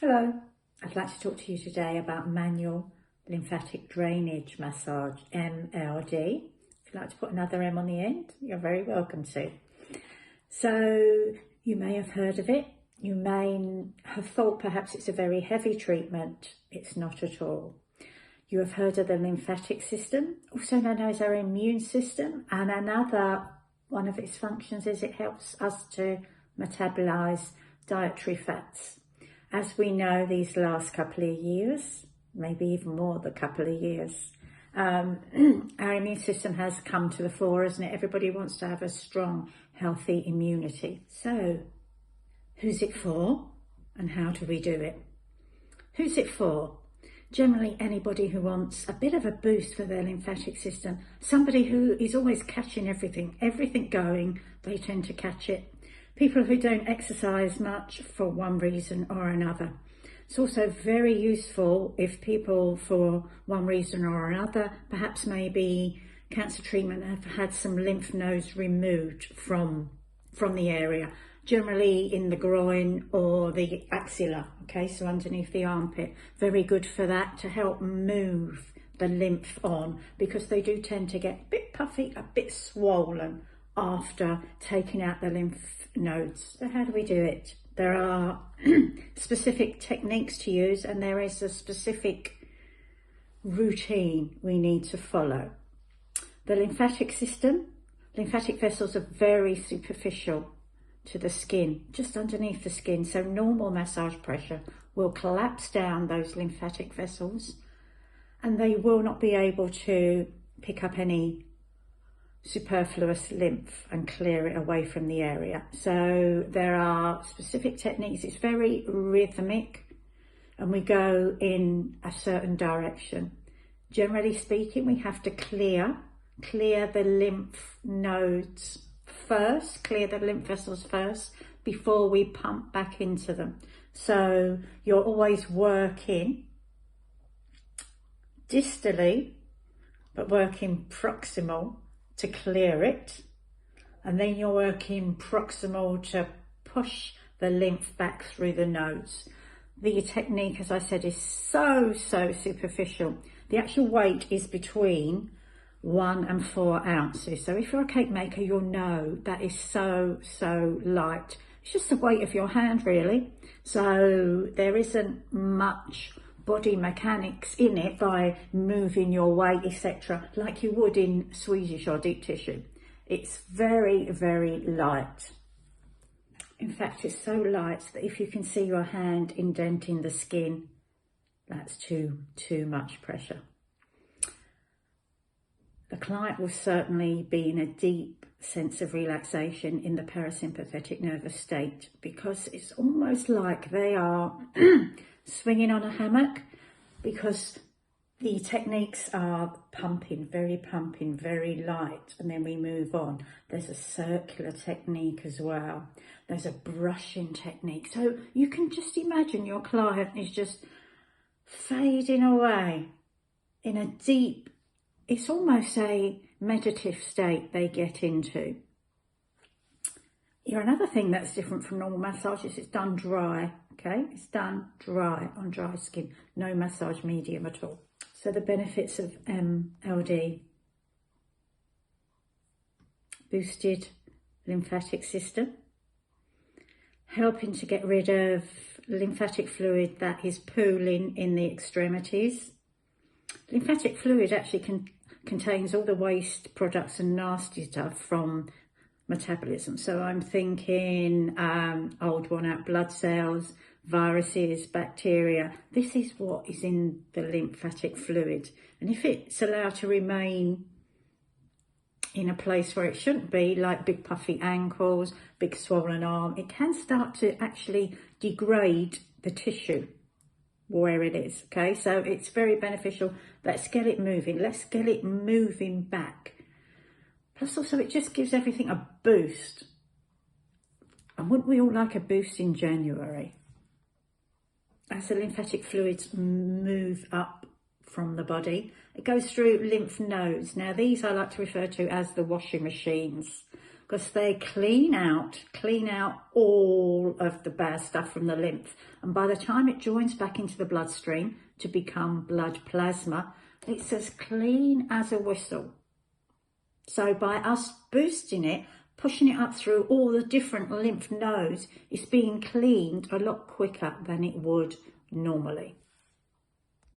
Hello, I'd like to talk to you today about manual lymphatic drainage massage, MLD. If you'd like to put another M on the end, you're very welcome to. So you may have heard of it. You may have thought perhaps it's a very heavy treatment. It's not at all. You have heard of the lymphatic system, also known as our immune system, and another one of its functions is it helps us to metabolize dietary fats. As we know, these last couple of years, maybe even more than a couple of years, our immune system has come to the fore, isn't it? Everybody wants to have a strong, healthy immunity. So, who's it for and how do we do it? Who's it for? Generally, anybody who wants a bit of a boost for their lymphatic system, somebody who is always catching everything going, they tend to catch it. People who don't exercise much for one reason or another. It's also very useful if people, for one reason or another, perhaps maybe cancer treatment, have had some lymph nodes removed from the area, generally in the groin or the axilla, okay, so underneath the armpit. Very good for that, to help move the lymph on, because they do tend to get a bit puffy, a bit swollen after taking out the lymph nodes. So how do we do it? There are specific techniques to use, and there is a specific routine we need to follow. The lymphatic system, lymphatic vessels are very superficial to the skin, just underneath the skin, so normal massage pressure will collapse down those lymphatic vessels and they will not be able to pick up any superfluous lymph and clear it away from the area. So there are specific techniques. It's very rhythmic and we go in a certain direction. Generally speaking, we have to clear the lymph nodes first, clear the lymph vessels first before we pump back into them. So you're always working distally but working proximal to clear it, and then you're working proximal to push the lymph back through the nodes. The technique, as I said, is so superficial. The actual weight is between 1 and 4 ounces. So if you're a cake maker, you'll know that is so light. It's just the weight of your hand, really. So there isn't much body mechanics in it by moving your weight, etc., like you would in Swedish or deep tissue. It's very light. In fact, it's so light that if you can see your hand indenting the skin, that's too much pressure. The client will certainly be in a deep sense of relaxation in the parasympathetic nervous state, because it's almost like they are swinging on a hammock, because the techniques are pumping, very light, and then we move on. There's a circular technique as well. There's a brushing technique. So you can just imagine your client is just fading away in a deep, it's almost a meditative state they get into. Another thing that's different from normal massage is it's done dry, okay? It's done dry, on dry skin, no massage medium at all. So the benefits of MLD: boosted lymphatic system, helping to get rid of lymphatic fluid that is pooling in the extremities. Lymphatic fluid actually contains all the waste products and nasty stuff from metabolism. So I'm thinking old worn out blood cells, viruses, bacteria. This is what is in the lymphatic fluid. And if it's allowed to remain in a place where it shouldn't be, like big puffy ankles, big swollen arm, it can start to actually degrade the tissue where it is, okay? So it's very beneficial. Let's get it moving. Let's get it moving back. Plus also it just gives everything a boost. And wouldn't we all like a boost in January? As the lymphatic fluids move up from the body, it goes through lymph nodes. Now these I like to refer to as the washing machines. because they clean out all of the bad stuff from the lymph. And by the time it joins back into the bloodstream to become blood plasma, it's as clean as a whistle. So by us boosting it, pushing it up through all the different lymph nodes, it's being cleaned a lot quicker than it would normally.